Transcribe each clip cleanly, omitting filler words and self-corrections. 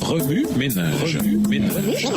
Remue ménage. Remue ménage.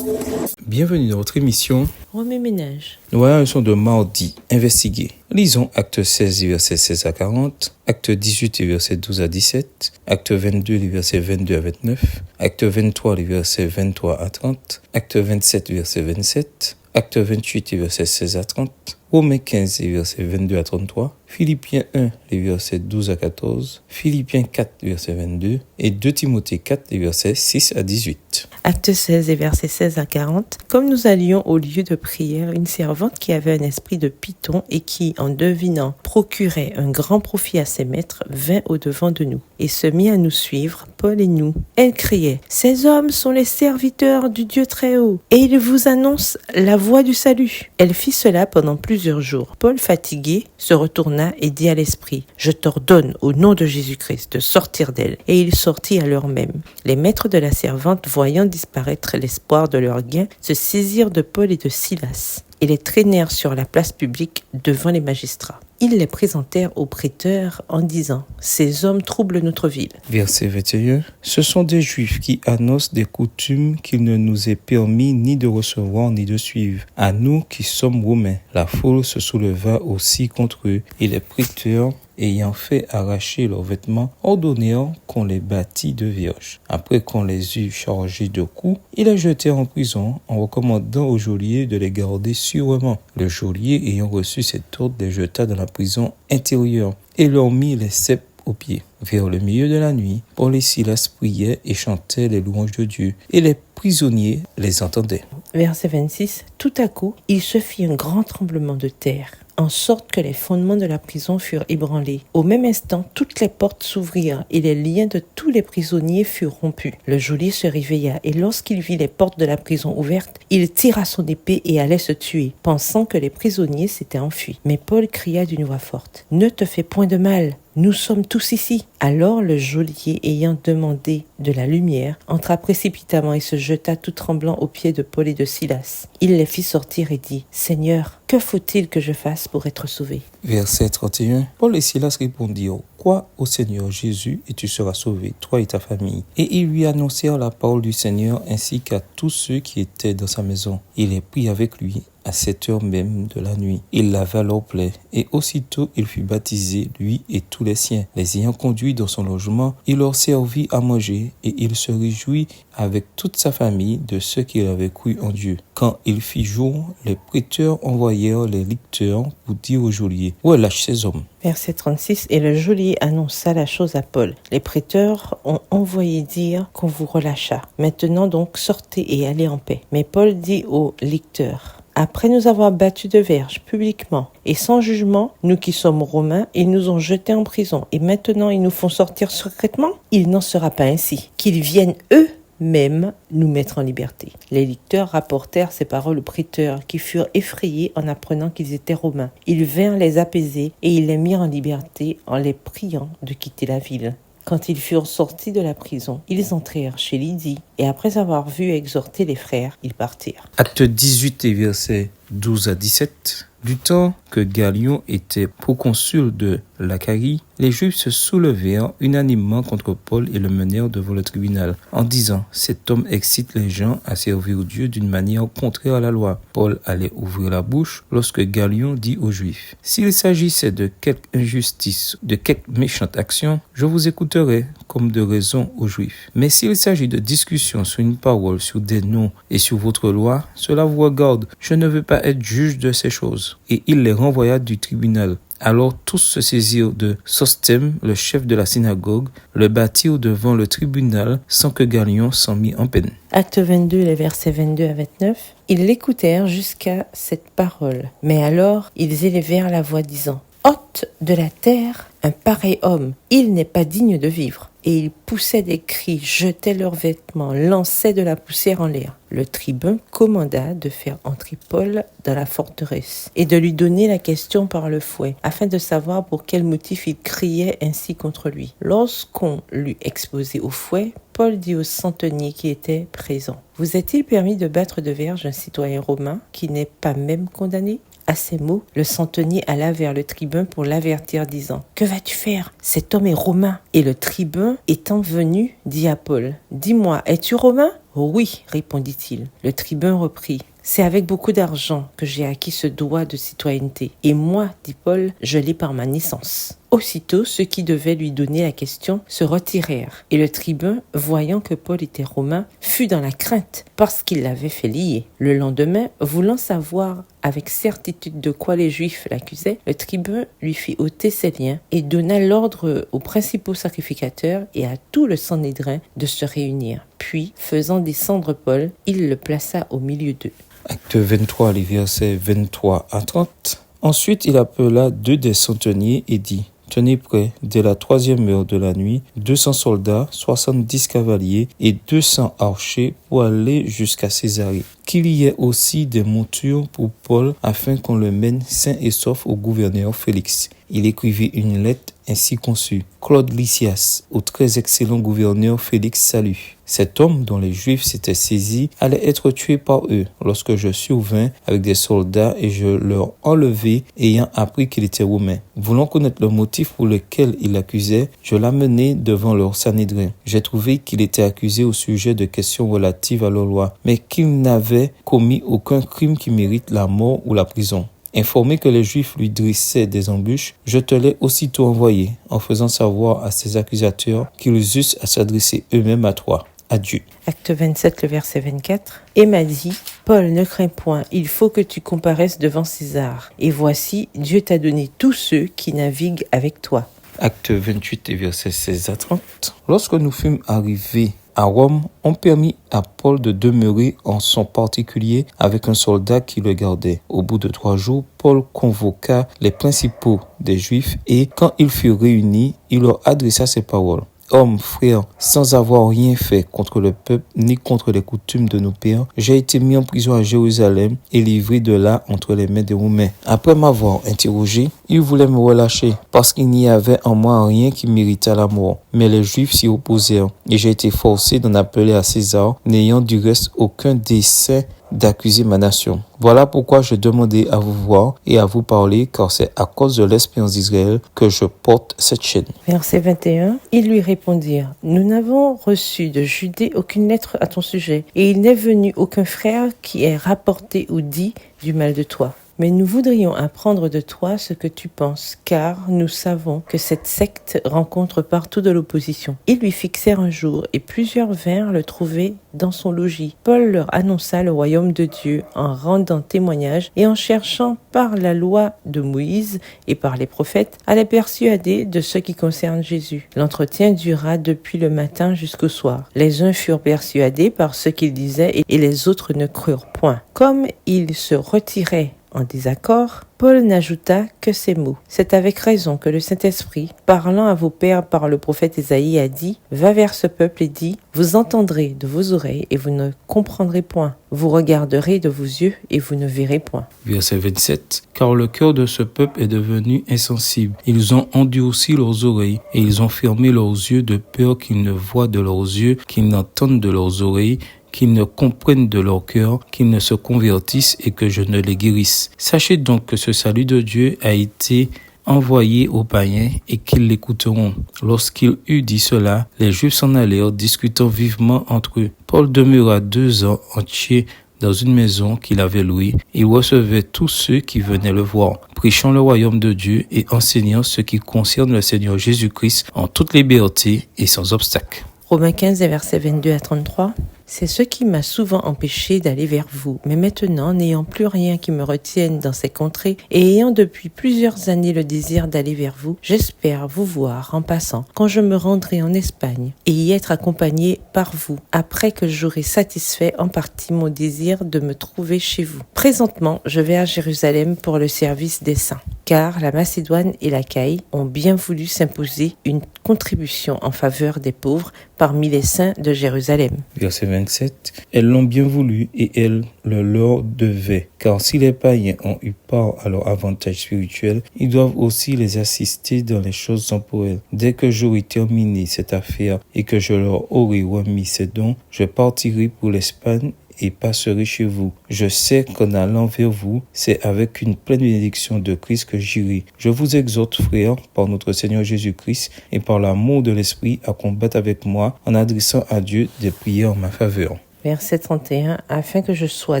Bienvenue dans votre émission Remue ménage. Nous voilà la leçon de mardi. Investiguer. Lisons acte 16, versets 16 à 40, acte 18, versets 12 à 17, acte 22, les versets 22 à 29, acte 23, les versets 23 à 30, acte 27, verset 27, acte 28, les versets 16 à 30, Romains 15, les versets 22 à 33, Philippiens 1, les versets 12 à 14, Philippiens 4, verset 22, et 2 Timothée 4, les versets 6 à 18. Acte 16 et versets 16 à 40. Comme nous allions au lieu de prière, une servante qui avait un esprit de python et qui, en devinant, procurait un grand profit à ses maîtres, vint au-devant de nous et se mit à nous suivre, Paul et nous. Elle criait « Ces hommes sont les serviteurs du Dieu Très-Haut et ils vous annoncent la voie du salut. » Elle fit cela pendant plusieurs jours. Paul, fatigué, se retourna et dit à l'esprit « Je t'ordonne au nom de Jésus-Christ de sortir d'elle. » Et il sortit à l'heure même. Les maîtres de la servante, voyant disparaître l'espoir de leur gain, se saisirent de Paul et de Silas et les traînèrent sur la place publique devant les magistrats. Ils les présentèrent aux prêteurs en disant « Ces hommes troublent notre ville. » Verset 21. Ce sont des Juifs qui annoncent des coutumes qu'il ne nous est permis ni de recevoir ni de suivre. À nous qui sommes Romains. La foule se souleva aussi contre eux et les prêteurs, ayant fait arracher leurs vêtements, ordonnèrent qu'on les bâtît de vierges. Après qu'on les eut chargés de coups, ils les jetèrent en prison en recommandant au geôlier de les garder sûrement. Le geôlier, ayant reçu cet ordre, les jeta dans la prison intérieure et leur mit les ceps aux pieds. Vers le milieu de la nuit, Paul et Silas priaient et chantaient les louanges de Dieu, et les prisonniers les entendaient. Verset 26. Tout à coup, il se fit un grand tremblement de terre, en sorte que les fondements de la prison furent ébranlés. Au même instant, toutes les portes s'ouvrirent et les liens de tous les prisonniers furent rompus. Le geôlier se réveilla et lorsqu'il vit les portes de la prison ouvertes, il tira son épée et allait se tuer, pensant que les prisonniers s'étaient enfuis. Mais Paul cria d'une voix forte « Ne te fais point de mal, nous sommes tous ici. » Alors le geôlier, ayant demandé de la lumière, entra précipitamment et se jeta tout tremblant aux pieds de Paul et de Silas. Il les fit sortir et dit « Seigneur, que faut-il que je fasse pour être sauvé ?» Verset 31. Paul et Silas répondirent « Crois au Seigneur Jésus et tu seras sauvé, toi et ta famille. » Et ils lui annoncèrent la parole du Seigneur ainsi qu'à tous ceux qui étaient dans sa maison. Il les prit avec lui à 7 heures même de la nuit. Il lava leurs plaies et aussitôt il fut baptisé, lui et tous les siens. Les ayant conduits dans son logement, il leur servit à manger et il se réjouit avec toute sa famille de ce qu'il avait cru en Dieu. Quand il fit jour, les prêteurs envoyèrent les licteurs pour dire au geôlier « Relâche ces hommes. » Verset 36. Et le geôlier annonça la chose à Paul. Les prêteurs ont envoyé dire qu'on vous relâcha. Maintenant donc sortez et allez en paix. Mais Paul dit aux licteurs « Après nous avoir battus de verge publiquement et sans jugement, nous qui sommes Romains, ils nous ont jetés en prison et maintenant ils nous font sortir secrètement. Il n'en sera pas ainsi. Qu'ils viennent eux-mêmes nous mettre en liberté. » Les licteurs rapportèrent ces paroles aux prêteurs qui furent effrayés en apprenant qu'ils étaient Romains. Ils vinrent les apaiser et ils les mirent en liberté en les priant de quitter la ville. Quand ils furent sortis de la prison, ils entrèrent chez Lydie et après avoir vu exhorter les frères, ils partirent. Acte 18 et versets 12 à 17. Du temps que Galion était proconsul de l'Achaïe, les Juifs se soulevèrent unanimement contre Paul et le menèrent devant le tribunal, en disant « Cet homme excite les gens à servir Dieu d'une manière contraire à la loi. » Paul allait ouvrir la bouche lorsque Galion dit aux Juifs « S'il s'agissait de quelque injustice, de quelque méchante action, je vous écouterai comme de raison aux Juifs. Mais s'il s'agit de discussion sur une parole, sur des noms et sur votre loi, cela vous regarde. Je ne veux pas être juge de ces choses. » Et il les renvoya du tribunal. Alors tous se saisirent de Sosthème, le chef de la synagogue, le battirent devant le tribunal sans que Galion s'en mît en peine. Acte 22, les versets 22 à 29. Ils l'écoutèrent jusqu'à cette parole. Mais alors, ils élevèrent la voix disant « Hôte de la terre, un pareil homme, il n'est pas digne de vivre. Et ils poussaient des cris, jetaient leurs vêtements, lançaient de la poussière en l'air. Le tribun commanda de faire entrer Paul dans la forteresse et de lui donner la question par le fouet, afin de savoir pour quel motif il criait ainsi contre lui. Lorsqu'on l'eut exposé au fouet, Paul dit au centenier qui était présent: « Vous est-il permis de battre de verge un citoyen romain qui n'est pas même condamné ?» À ces mots, le centenier alla vers le tribun pour l'avertir, disant: « Que vas-tu faire? Cet homme est romain. » Et le tribun étant venu, dit à Paul: « Dis-moi, es-tu romain? » « Oui, répondit-il. Le tribun reprit: « C'est avec beaucoup d'argent que j'ai acquis ce droit de citoyenneté. Et moi, dit Paul, je l'ai par ma naissance. » Aussitôt, ceux qui devaient lui donner la question se retirèrent. Et le tribun, voyant que Paul était romain, fut dans la crainte parce qu'il l'avait fait lier. Le lendemain, voulant savoir avec certitude de quoi les Juifs l'accusaient, le tribun lui fit ôter ses liens et donna l'ordre aux principaux sacrificateurs et à tout le Sanhédrin de se réunir. Puis, faisant descendre Paul, il le plaça au milieu d'eux. Acte 23, les versets 23 à 30. Ensuite, il appela 2 des centeniers et dit: « Tenez prêt, dès la 3e heure de la nuit, 200 soldats, 70 cavaliers et 200 archers pour aller jusqu'à Césarée. Qu'il y ait aussi des montures pour Paul afin qu'on le mène sain et sauf au gouverneur Félix. » Il écrivit une lettre ainsi conçue: « Claude Lysias, au très excellent gouverneur Félix, salut. Cet homme dont les Juifs s'étaient saisis allait être tué par eux lorsque je survins avec des soldats et je leur enlevai, ayant appris qu'il était romain. Voulant connaître le motif pour lequel il l'accusait, je l'amenai devant leur Sanhédrin. J'ai trouvé qu'il était accusé au sujet de questions relatives à leur loi, mais qu'il n'avait commis aucun crime qui mérite la mort ou la prison. Informé que les Juifs lui dressaient des embûches, je te l'ai aussitôt envoyé, en faisant savoir à ses accusateurs qu'ils eussent à s'adresser eux-mêmes à toi. Adieu. » Acte 27, le verset 24. Et m'a dit: « Paul, ne crains point, il faut que tu comparaisses devant César. Et voici, Dieu t'a donné tous ceux qui naviguent avec toi. » Acte 28, versets 16 à 30. Lorsque nous fûmes arrivés à Rome, on permit à Paul de demeurer en son particulier avec un soldat qui le gardait. Au bout de 3 jours, Paul convoqua les principaux des Juifs et, quand ils furent réunis, il leur adressa ces paroles: « Hommes, frères, sans avoir rien fait contre le peuple ni contre les coutumes de nos pères, j'ai été mis en prison à Jérusalem et livré de là entre les mains des Romains. Après m'avoir interrogé, ils voulaient me relâcher parce qu'il n'y avait en moi rien qui méritât la mort. Mais les Juifs s'y opposèrent et j'ai été forcé d'en appeler à César, n'ayant du reste aucun dessein d'accuser ma nation. Voilà pourquoi je demandais à vous voir et à vous parler, car c'est à cause de l'espérance d'Israël que je porte cette chaîne. » Verset 21. Ils lui répondirent: « Nous n'avons reçu de Judée aucune lettre à ton sujet, et il n'est venu aucun frère qui ait rapporté ou dit du mal de toi. Mais nous voudrions apprendre de toi ce que tu penses, car nous savons que cette secte rencontre partout de l'opposition. » Ils lui fixèrent un jour, et plusieurs vinrent le trouver dans son logis. Paul leur annonça le royaume de Dieu en rendant témoignage et en cherchant par la loi de Moïse et par les prophètes à les persuader de ce qui concerne Jésus. L'entretien dura depuis le matin jusqu'au soir. Les uns furent persuadés par ce qu'ils disaient et les autres ne crurent point. Comme ils se retiraient en désaccord, Paul n'ajouta que ces mots: « C'est avec raison que le Saint-Esprit, parlant à vos pères par le prophète Ésaïe, a dit: Va vers ce peuple et dis: Vous entendrez de vos oreilles et vous ne comprendrez point. Vous regarderez de vos yeux et vous ne verrez point. » Verset 27. Car le cœur de ce peuple est devenu insensible. Ils ont endurci leurs oreilles et ils ont fermé leurs yeux de peur qu'ils ne voient de leurs yeux, qu'ils n'entendent de leurs oreilles, qu'ils ne comprennent de leur cœur, qu'ils ne se convertissent et que je ne les guérisse. Sachez donc que ce salut de Dieu a été envoyé aux païens et qu'ils l'écouteront. Lorsqu'il eut dit cela, les Juifs s'en allèrent, discutant vivement entre eux. Paul demeura 2 ans entiers dans une maison qu'il avait louée. Il recevait tous ceux qui venaient le voir, prêchant le royaume de Dieu et enseignant ce qui concerne le Seigneur Jésus-Christ en toute liberté et sans obstacle. Romains 15, versets 22 à 33. C'est ce qui m'a souvent empêché d'aller vers vous. Mais maintenant, n'ayant plus rien qui me retienne dans ces contrées et ayant depuis plusieurs années le désir d'aller vers vous, j'espère vous voir en passant quand je me rendrai en Espagne et y être accompagné par vous après que j'aurai satisfait en partie mon désir de me trouver chez vous. Présentement, je vais à Jérusalem pour le service des saints, car la Macédoine et l'Achaïe ont bien voulu s'imposer une contribution en faveur des pauvres parmi les saints de Jérusalem. Verset 27. Elles l'ont bien voulu et elles le leur devaient. Car si les païens ont eu part à leur avantage spirituel, ils doivent aussi les assister dans les choses temporelles. Dès que j'aurai terminé cette affaire et que je leur aurai remis ces dons, je partirai pour l'Espagne et passerai chez vous. Je sais qu'en allant vers vous, c'est avec une pleine bénédiction de Christ que j'irai. Je vous exhorte, frères, par notre Seigneur Jésus-Christ et par l'amour de l'Esprit, à combattre avec moi en adressant à Dieu des prières en ma faveur. Verset 31, afin que je sois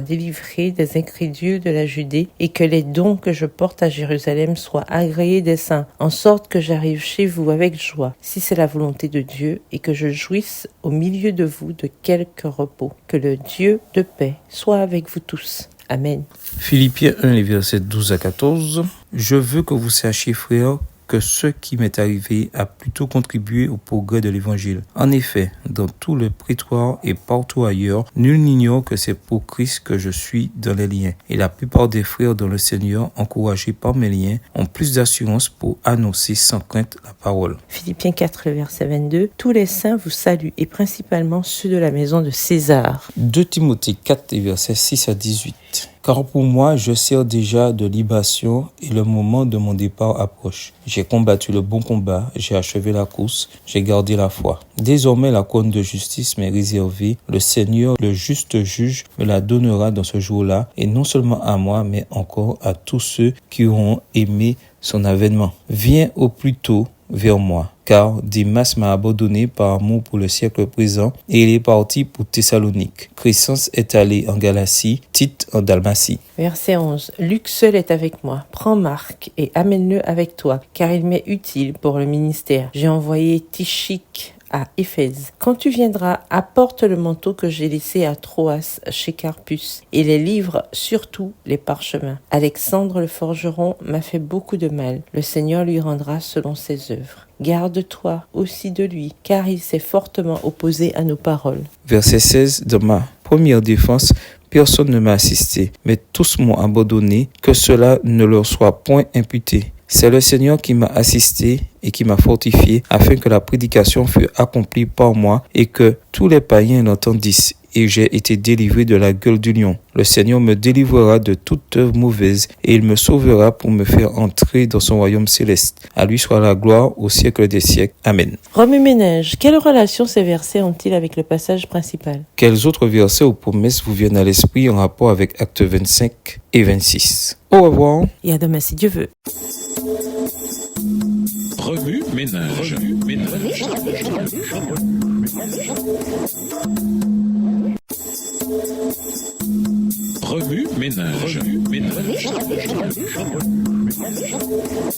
délivré des incrédules de la Judée et que les dons que je porte à Jérusalem soient agréés des saints, en sorte que j'arrive chez vous avec joie, si c'est la volonté de Dieu, et que je jouisse au milieu de vous de quelque repos. Que le Dieu de paix soit avec vous tous. Amen. Philippiens 1, les versets 12 à 14. Je veux que vous sachiez, frères, que ce qui m'est arrivé a plutôt contribué au progrès de l'Évangile. En effet, dans tout le prétoire et partout ailleurs, nul n'ignore que c'est pour Christ que je suis dans les liens. Et la plupart des frères dans le Seigneur, encouragés par mes liens, ont plus d'assurance pour annoncer sans crainte la parole. Philippiens 4, verset 22. Tous les saints vous saluent, et principalement ceux de la maison de César. 2 Timothée 4, versets 6 à 18. Car pour moi, je sers déjà de libation et le moment de mon départ approche. J'ai combattu le bon combat, j'ai achevé la course, j'ai gardé la foi. Désormais, la couronne de justice m'est réservée. Le Seigneur, le juste juge, me la donnera dans ce jour-là, et non seulement à moi, mais encore à tous ceux qui auront aimé son avènement. Viens au plus tôt vers moi, car Démas m'a abandonné par amour pour le siècle présent et il est parti pour Thessalonique. Crescence est allé en Galatie, Tite en Dalmatie. Verset 11. Luc seul est avec moi. Prends Marc et amène-le avec toi, car il m'est utile pour le ministère. J'ai envoyé Tychique à Éphèse. Quand tu viendras, apporte le manteau que j'ai laissé à Troas chez Carpus et les livres, surtout les parchemins. Alexandre le forgeron m'a fait beaucoup de mal. Le Seigneur lui rendra selon ses œuvres. Garde-toi aussi de lui, car il s'est fortement opposé à nos paroles. Verset 16. Dans ma première défense, personne ne m'a assisté, mais tous m'ont abandonné, que cela ne leur soit point imputé. C'est le Seigneur qui m'a assisté et qui m'a fortifié afin que la prédication fût accomplie par moi et que tous les païens l'entendissent. Et j'ai été délivré de la gueule du lion. Le Seigneur me délivrera de toute œuvre mauvaise et il me sauvera pour me faire entrer dans son royaume céleste. À lui soit la gloire au siècle des siècles. Amen. Remue-ménage, quelle relation ces versets ont-ils avec le passage principal? Quels autres versets ou promesses vous viennent à l'esprit en rapport avec Actes 25 et 26? Au revoir. Et à demain si Dieu veut. Remue ménage. Remue ménage.